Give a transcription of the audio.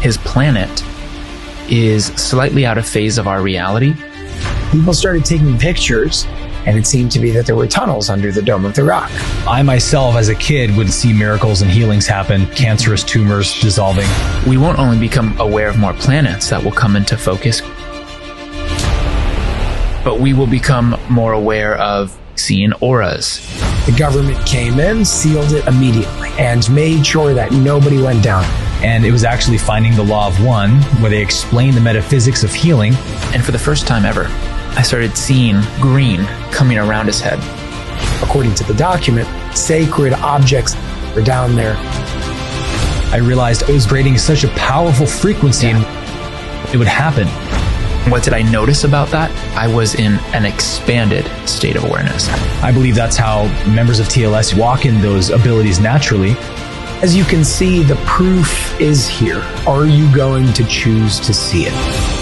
his planet is slightly out of phase of our reality. People started taking pictures, and it seemed to be that there were tunnels under the Dome of the Rock. I myself, as a kid, would see miracles and healings happen, cancerous tumors dissolving. We won't only become aware of more planets that will come into focus, but we will become more aware of seeing auras. The government came in, sealed it immediately, and made sure that nobody went down. And it was actually finding the law of one, where they explain the metaphysics of healing. And for the first time ever, I started seeing green coming around his head. According to the document, sacred objects were down there. I realized it was creating such a powerful frequency, and it would happen. What did I notice about that? I was in an expanded state of awareness. I believe that's how members of TLS walk in those abilities naturally. As you can see, the proof is here. Are you going to choose to see it?